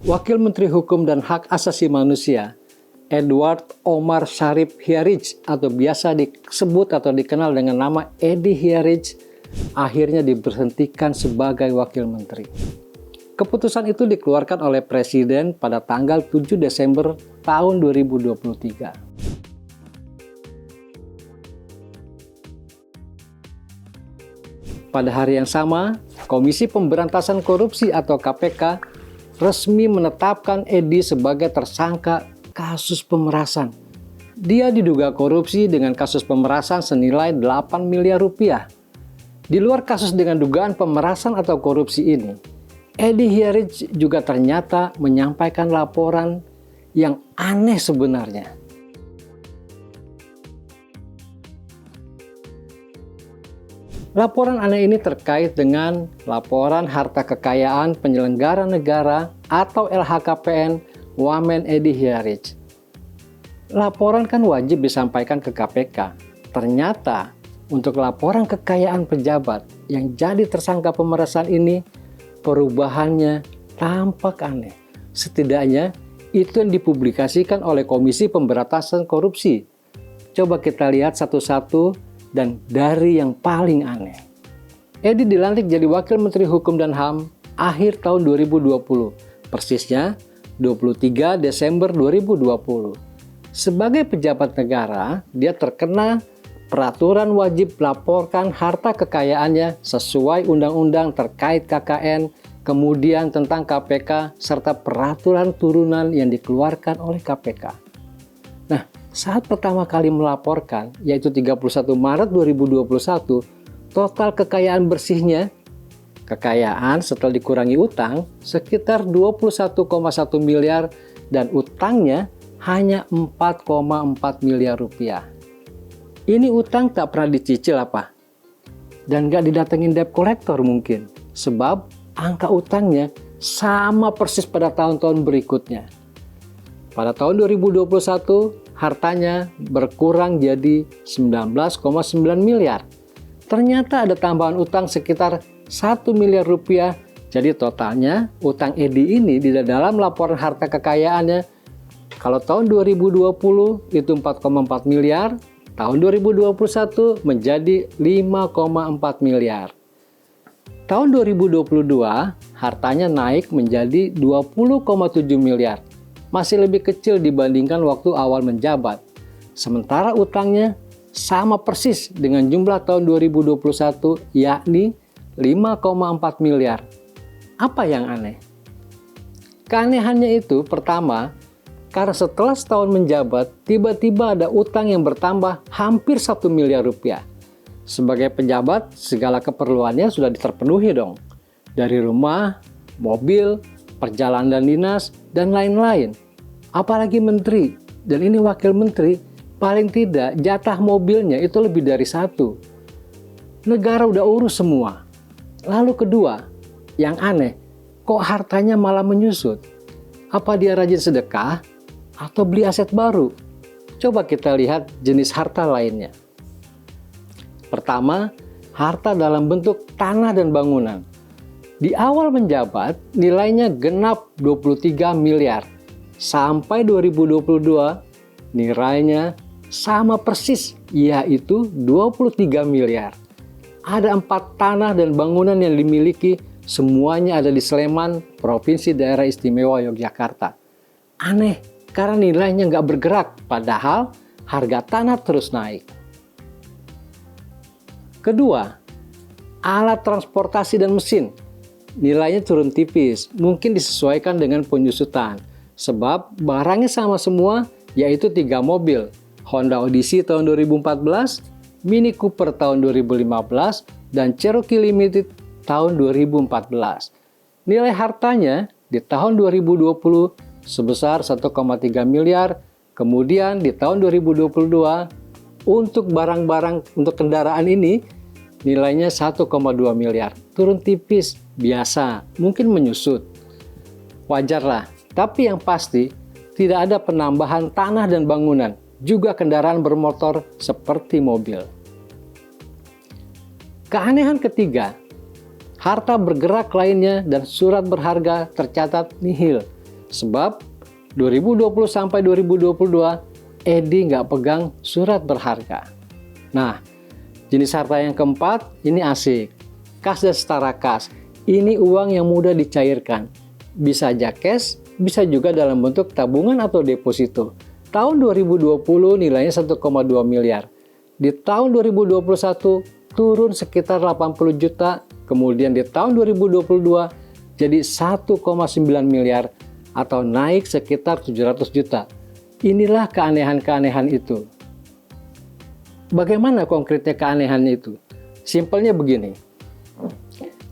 Wakil Menteri Hukum dan Hak Asasi Manusia, Edward Omar Sharif Hiarij atau biasa disebut atau dikenal dengan nama Edi Hiarij, akhirnya diberhentikan sebagai Wakil Menteri. Keputusan itu dikeluarkan oleh Presiden pada tanggal 7 Desember tahun 2023. Pada hari yang sama, Komisi Pemberantasan Korupsi atau KPK resmi menetapkan Edi sebagai tersangka kasus pemerasan. Dia diduga korupsi dengan kasus pemerasan senilai 8 miliar rupiah. Di luar kasus dengan dugaan pemerasan atau korupsi ini, Edi Hiarij juga ternyata menyampaikan laporan yang aneh sebenarnya. Laporan aneh ini terkait dengan laporan harta kekayaan penyelenggara negara atau LHKPN Wamen Edi Hiarij. Laporan kan wajib disampaikan ke KPK. Ternyata untuk laporan kekayaan pejabat yang jadi tersangka pemerasan ini, perubahannya tampak aneh. Setidaknya itu yang dipublikasikan oleh Komisi Pemberantasan Korupsi. Coba kita lihat satu-satu. Dan dari yang paling aneh, Edi dilantik jadi Wakil Menteri Hukum dan HAM akhir tahun 2020, persisnya 23 Desember 2020. Sebagai pejabat negara, dia terkena peraturan wajib laporkan harta kekayaannya sesuai undang-undang terkait KKN, kemudian tentang KPK, serta peraturan turunan yang dikeluarkan oleh KPK. Nah, saat pertama kali melaporkan, yaitu 31 Maret 2021, total kekayaan bersihnya, kekayaan setelah dikurangi utang, sekitar 21,1 miliar dan utangnya hanya 4,4 miliar rupiah. Ini utang tak pernah dicicil apa? Dan gak didatengin debt collector mungkin, sebab angka utangnya sama persis pada tahun-tahun berikutnya. Pada tahun 2021, hartanya berkurang jadi 19,9 miliar. Ternyata ada tambahan utang sekitar 1 miliar rupiah. Jadi totalnya utang Edi ini di dalam laporan harta kekayaannya, kalau tahun 2020 itu 4,4 miliar, tahun 2021 menjadi 5,4 miliar. Tahun 2022 hartanya naik menjadi 20,7 miliar. Masih lebih kecil dibandingkan waktu awal menjabat. Sementara utangnya sama persis dengan jumlah tahun 2021, yakni 5,4 miliar. Apa yang aneh? Keanehannya itu pertama, karena setelah setahun menjabat, tiba-tiba ada utang yang bertambah hampir 1 miliar rupiah. Sebagai pejabat, segala keperluannya sudah terpenuhi dong. Dari rumah, mobil, perjalanan dinas, dan lain-lain. Apalagi menteri, dan ini wakil menteri, paling tidak jatah mobilnya itu lebih dari 1. Negara udah urus semua. Lalu kedua, yang aneh, kok hartanya malah menyusut? Apa dia rajin sedekah atau beli aset baru? Coba kita lihat jenis harta lainnya. Pertama, harta dalam bentuk tanah dan bangunan. Di awal menjabat, nilainya genap 23 miliar. Sampai 2022, nilainya sama persis, yaitu 23 miliar. Ada 4 tanah dan bangunan yang dimiliki, semuanya ada di Sleman, Provinsi Daerah Istimewa Yogyakarta. Aneh, karena nilainya nggak bergerak, padahal harga tanah terus naik. Kedua, alat transportasi dan mesin. Nilainya turun tipis, mungkin disesuaikan dengan penyusutan. Sebab barangnya sama semua, yaitu 3 mobil. Honda Odyssey tahun 2014, Mini Cooper tahun 2015, dan Cherokee Limited tahun 2014. Nilai hartanya di tahun 2020 sebesar 1,3 miliar, kemudian di tahun 2022 untuk barang-barang untuk kendaraan ini nilainya 1,2 miliar. Turun tipis, biasa, mungkin menyusut. Wajarlah. Tapi yang pasti, tidak ada penambahan tanah dan bangunan, juga kendaraan bermotor seperti mobil. Keanehan ketiga, harta bergerak lainnya dan surat berharga tercatat nihil. Sebab 2020 sampai 2022 Edi nggak pegang surat berharga. Nah, jenis harta yang keempat ini asik. Kas dan setara kas. Ini uang yang mudah dicairkan. Bisa aja cash, bisa juga dalam bentuk tabungan atau deposito. Tahun 2020 nilainya 1,2 miliar. Di tahun 2021 turun sekitar 80 juta. Kemudian di tahun 2022 jadi 1,9 miliar atau naik sekitar 700 juta. Inilah keanehan-keanehan itu. Bagaimana konkretnya keanehannya itu? Simpelnya begini.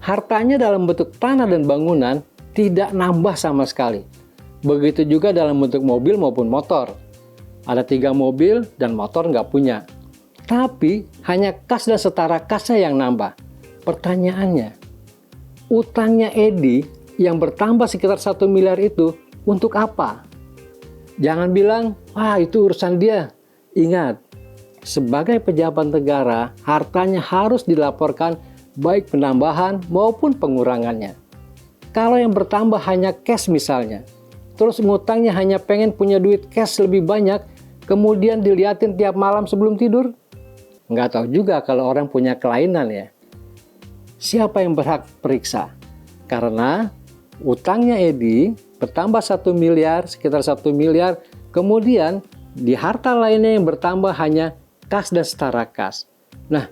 Hartanya dalam bentuk tanah dan bangunan tidak nambah sama sekali. Begitu juga dalam bentuk mobil maupun motor. Ada 3 mobil dan motor nggak punya. Tapi hanya kas dan setara kasnya yang nambah. Pertanyaannya, utangnya Edi yang bertambah sekitar 1 miliar itu untuk apa? Jangan bilang, wah itu urusan dia. Ingat, sebagai pejabat negara, hartanya harus dilaporkan baik penambahan maupun pengurangannya. Kalau yang bertambah hanya cash misalnya, terus ngutangnya hanya pengen punya duit cash lebih banyak, kemudian diliatin tiap malam sebelum tidur? Nggak tahu juga kalau orang punya kelainan ya. Siapa yang berhak periksa? Karena utangnya Edi bertambah 1 miliar, sekitar 1 miliar, kemudian di harta lainnya yang bertambah hanya kas dan setara kas. Nah,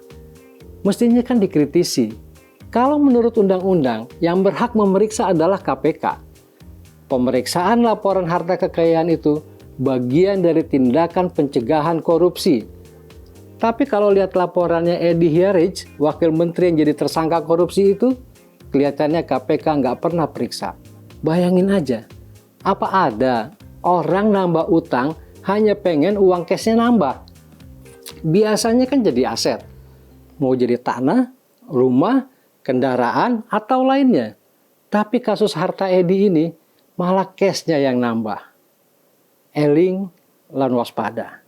mestinya kan dikritisi. Kalau menurut undang-undang, yang berhak memeriksa adalah KPK. Pemeriksaan laporan harta kekayaan itu bagian dari tindakan pencegahan korupsi. Tapi kalau lihat laporannya Edi Hiarij, wakil menteri yang jadi tersangka korupsi itu, kelihatannya KPK nggak pernah periksa. Bayangin aja, apa ada orang nambah utang hanya pengen uang cashnya nambah? Biasanya kan jadi aset. Mau jadi tanah, rumah, kendaraan, atau lainnya. Tapi kasus harta Edi ini malah cashnya yang nambah. Eling lan waspada.